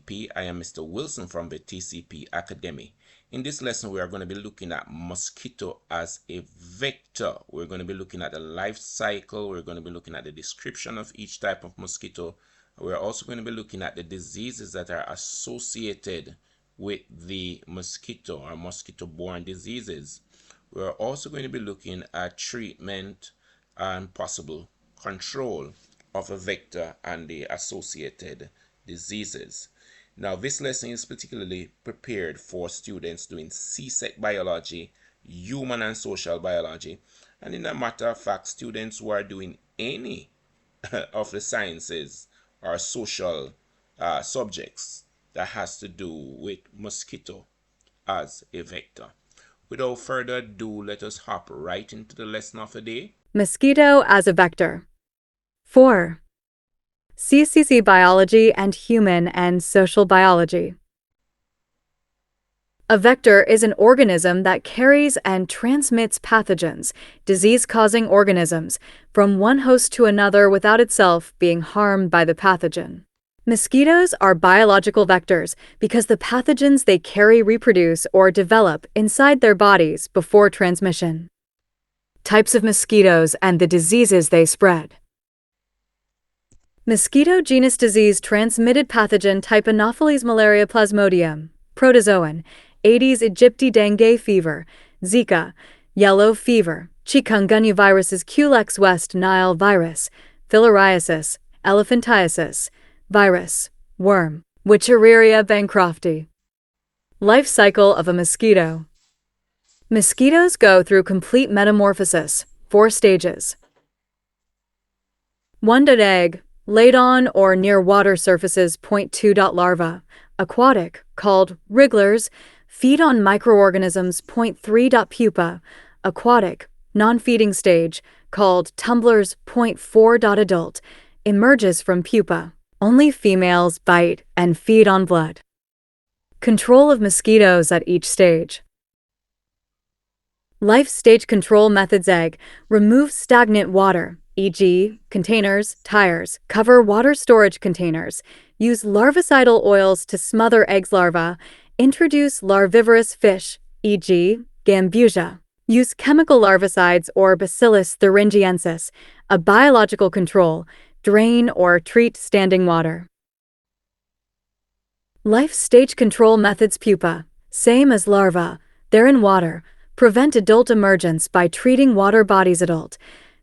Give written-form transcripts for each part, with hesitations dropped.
TCP. I am Mr. Wilson from the TCP Academy. In this lesson, we are going to be looking at mosquito as a vector. We're going to be looking at the life cycle. We're going to be looking at the description of each type of mosquito. We're also going to be looking at the diseases that are associated with the mosquito or mosquito-borne diseases. We're also going to be looking at treatment and possible control of a vector and the associated diseases. Now, this lesson is particularly prepared for students doing CSEC biology, human and social biology, and in a matter of fact, students who are doing any of the sciences or social subjects that has to do with mosquito as a vector. Without further ado, let us hop right into the lesson of the day. Mosquito as a vector. 4. CCC biology and human and social biology. A vector is an organism that carries and transmits pathogens, disease-causing organisms, from one host to another without itself being harmed by the pathogen. Mosquitoes are biological vectors because the pathogens they carry reproduce or develop inside their bodies before transmission. Types of mosquitoes and the diseases they spread. Mosquito genus disease transmitted pathogen type Anopheles malaria plasmodium, protozoan, Aedes aegypti dengue fever, Zika, yellow fever, chikungunya viruses Culex West Nile virus, filariasis, elephantiasis, virus, worm, Wichereria bancrofti. Life cycle of a mosquito. Mosquitoes go through complete metamorphosis, 4 stages. 1. Egg, laid on or near water surfaces. 2. Larva, aquatic, called wrigglers, feed on microorganisms. 3. Pupa, aquatic, non-feeding stage, called tumblers. 4. Adult, emerges from pupa. Only females bite and feed on blood. Control of mosquitoes at each stage. Life stage control methods. Egg, remove stagnant water, e.g., containers, tires, cover water storage containers, use larvicidal oils to smother eggs larvae, introduce larvivorous fish, e.g., gambusia, use chemical larvicides or Bacillus thuringiensis, a biological control, drain or treat standing water. Life stage control methods. Pupa, same as larva, they're in water, prevent adult emergence by treating water bodies. Adult,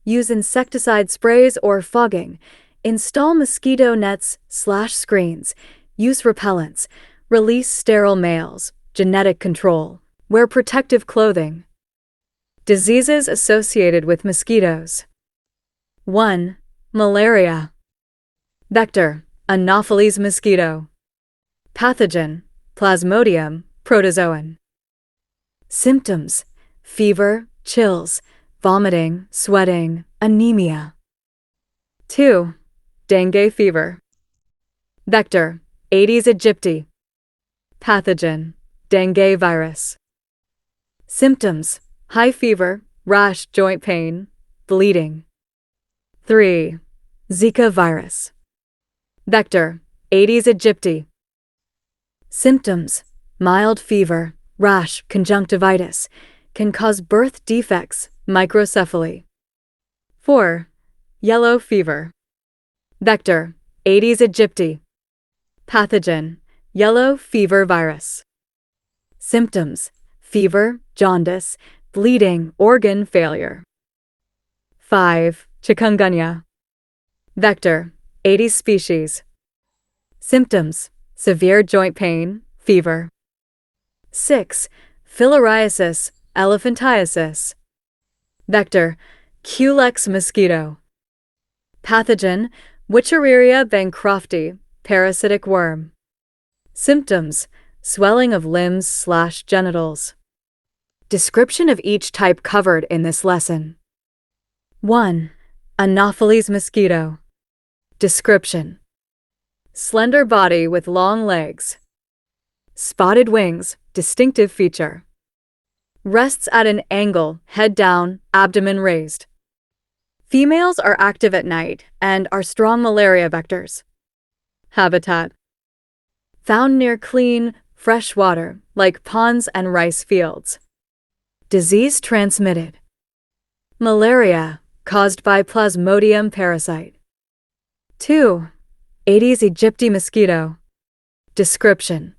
use insecticide sprays or fogging, install mosquito nets/screens, use repellents, release sterile males, genetic control, wear protective clothing. Diseases associated with mosquitoes. 1. Malaria. Vector, Anopheles mosquito. Pathogen, Plasmodium, protozoan. Symptoms, fever, chills, vomiting, sweating, anemia. 2. Dengue fever. Vector, Aedes aegypti. Pathogen, dengue virus. Symptoms, high fever, rash, joint pain, bleeding. 3. Zika virus. Vector, Aedes aegypti. Symptoms, mild fever, rash, conjunctivitis, can cause birth defects, microcephaly. 4. Yellow fever. Vector, Aedes aegypti. Pathogen, yellow fever virus. Symptoms, fever, jaundice, bleeding, organ failure. 5. Chikungunya. Vector, Aedes species. Symptoms, severe joint pain, fever. 6. Filariasis, elephantiasis. Vector, Culex mosquito. Pathogen, Wichereria bancrofti, parasitic worm. Symptoms, swelling of limbs/genitals. Description of each type covered in this lesson. 1. Anopheles mosquito. Description: slender body with long legs. Spotted wings, distinctive feature. Rests at an angle, head down, abdomen raised. Females are active at night and are strong malaria vectors. Habitat: found near clean, fresh water, like ponds and rice fields. Disease transmitted. Malaria, caused by Plasmodium parasite. 2. Aedes aegypti mosquito. Description: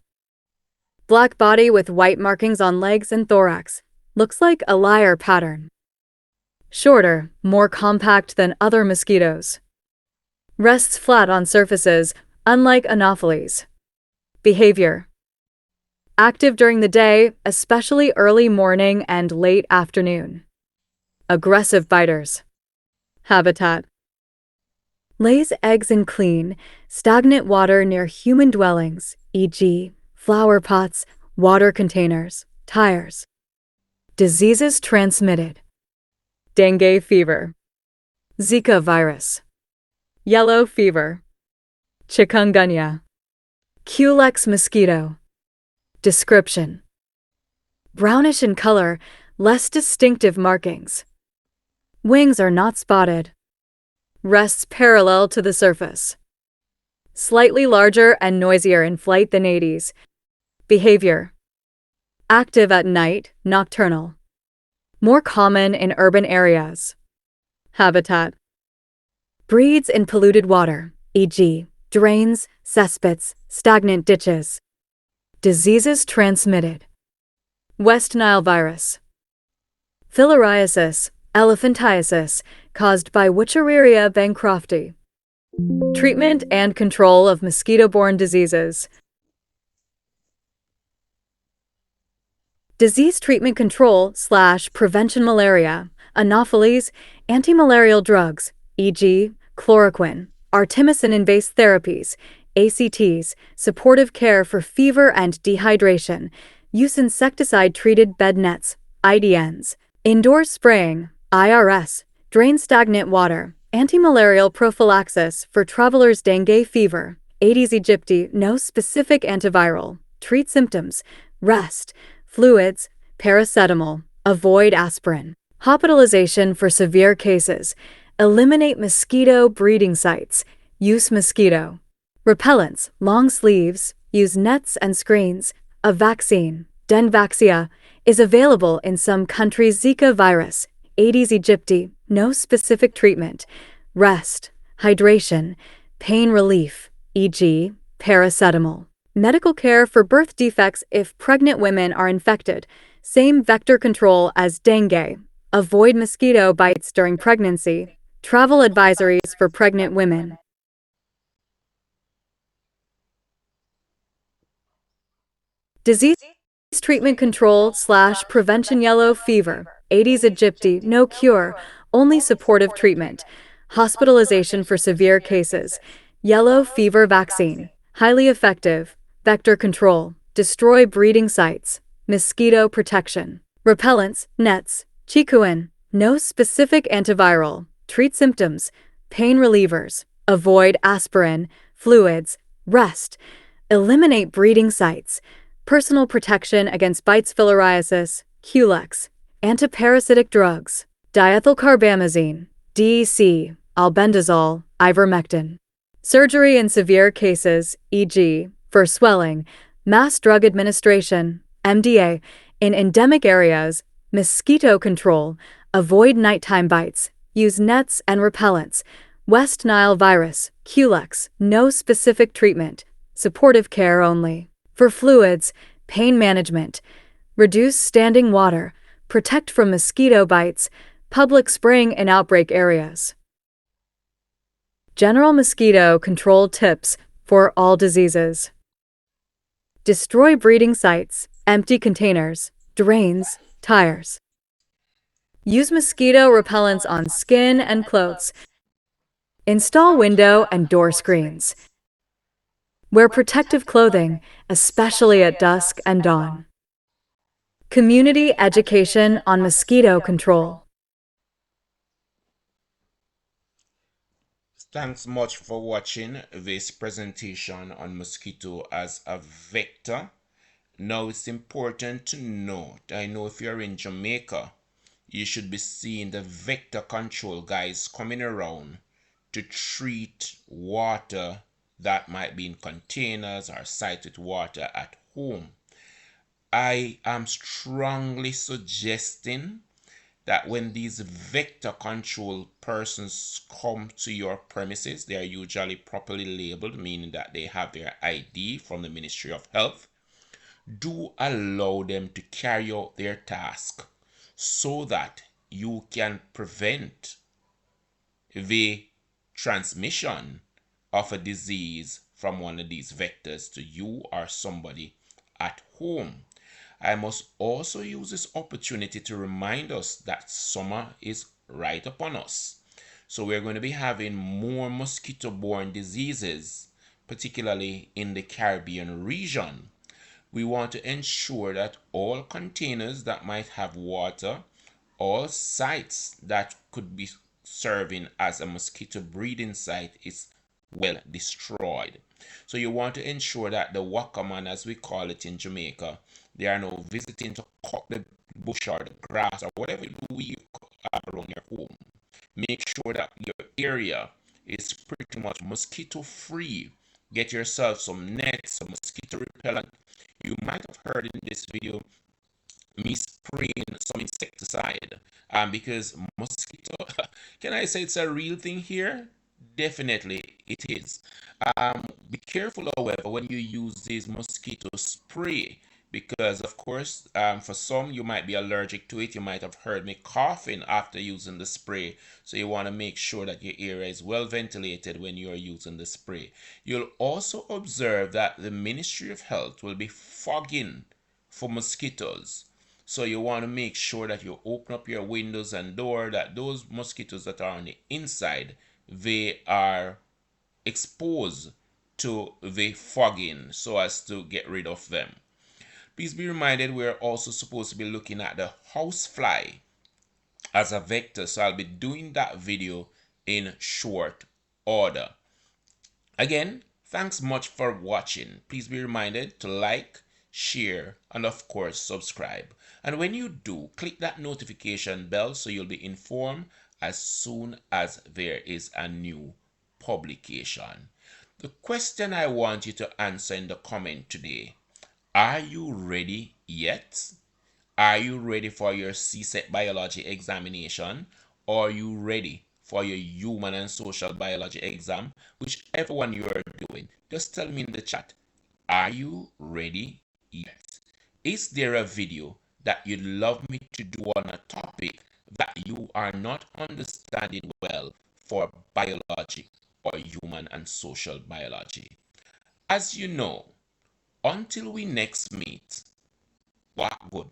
black body with white markings on legs and thorax. Looks like a lyre pattern. Shorter, more compact than other mosquitoes. Rests flat on surfaces, unlike Anopheles. Behavior: active during the day, especially early morning and late afternoon. Aggressive biters. Habitat: lays eggs in clean, stagnant water near human dwellings, e.g., flower pots, water containers, tires. Diseases transmitted. Dengue fever. Zika virus. Yellow fever. Chikungunya. Culex mosquito. Description: brownish in color, less distinctive markings. Wings are not spotted. Rests parallel to the surface. Slightly larger and noisier in flight than Aedes. Behavior: active at night, nocturnal. More common in urban areas. Habitat: breeds in polluted water, e.g., drains, cesspits, stagnant ditches. Diseases transmitted. West Nile virus. Filariasis, elephantiasis, caused by Wuchereria bancrofti. Treatment and control of mosquito-borne diseases. Disease treatment control / prevention malaria, Anopheles, antimalarial drugs, e.g., chloroquine, artemisinin-based therapies, ACTs, supportive care for fever and dehydration, use insecticide-treated bed nets, IDNs, indoor spraying, IRS, drain stagnant water, antimalarial prophylaxis for travelers' dengue fever, Aedes aegypti, no specific antiviral, treat symptoms, rest, fluids, paracetamol, avoid aspirin, hospitalization for severe cases, eliminate mosquito breeding sites, use mosquito repellents, long sleeves, use nets and screens. A vaccine, Denvaxia, is available in some countries. Zika virus, Aedes aegypti, no specific treatment, rest, hydration, pain relief, e.g., paracetamol. Medical care for birth defects if pregnant women are infected, same vector control as dengue. Avoid mosquito bites during pregnancy. Travel advisories for pregnant women. Disease treatment control / prevention: yellow fever, Aedes aegypti, no cure, only supportive treatment. Hospitalization for severe cases. Yellow fever vaccine, highly effective. Vector control, destroy breeding sites. Mosquito protection. Repellents, nets, chikungunya, no specific antiviral. Treat symptoms. Pain relievers. Avoid aspirin. Fluids. Rest. Eliminate breeding sites. Personal protection against bites. Filariasis, Culex. Antiparasitic drugs. Diethylcarbamazine, DEC, albendazole, ivermectin. Surgery in severe cases, e.g., for swelling, mass drug administration, MDA, in endemic areas, mosquito control, avoid nighttime bites, use nets and repellents. West Nile virus, Culex, no specific treatment, supportive care only. For fluids, pain management, reduce standing water, protect from mosquito bites, public spraying in outbreak areas. General mosquito control tips for all diseases. Destroy breeding sites, empty containers, drains, tires. Use mosquito repellents on skin and clothes. Install window and door screens. Wear protective clothing, especially at dusk and dawn. Community education on mosquito control. Thanks much for watching this presentation on mosquito as a vector. Now it's important to note, I know if you're in Jamaica, you should be seeing the vector control guys coming around to treat water that might be in containers or sites with water at home. I am strongly suggesting that when these vector control persons come to your premises, they are usually properly labeled, meaning that they have their ID from the Ministry of Health. Do allow them to carry out their task so that you can prevent the transmission of a disease from one of these vectors to you or somebody at home. I must also use this opportunity to remind us that summer is right upon us. So we're going to be having more mosquito-borne diseases, particularly in the Caribbean region. We want to ensure that all containers that might have water, all sites that could be serving as a mosquito breeding site is well destroyed. So you want to ensure that the wakaman, as we call it in Jamaica, they are now visiting to cut the bush or the grass or whatever you have around your home. Make sure that your area is pretty much mosquito free. Get yourself some nets, some mosquito repellent. You might have heard in this video me spraying some insecticide because mosquito can I say it's a real thing here? Definitely it is. Be careful, however, when you use this mosquito spray because, of course, for some you might be allergic to it. You might have heard me coughing after using the spray, so you want to make sure that your area is well ventilated when you are using the spray. You'll also observe that the Ministry of Health will be fogging for mosquitoes. So you want to make sure that you open up your windows and door, that those mosquitoes that are on the inside, they are exposed to the fogging so as to get rid of them. Please be reminded we're also supposed to be looking at the housefly as a vector, so I'll be doing that video in short order. Again, thanks much for watching. Please be reminded to like, share, and of course subscribe. And when you do, click that notification bell so you'll be informed as soon as there is a new publication. The question I want you to answer in the comment today: are you ready yet? Are you ready for your CSET biology examination? Or are you ready for your human and social biology exam? Whichever one you are doing, just tell me in the chat. Are you ready yet? Is there a video that you'd love me to do on a topic that you are not understanding well for biology or human and social biology? As you know, until we next meet, walk good.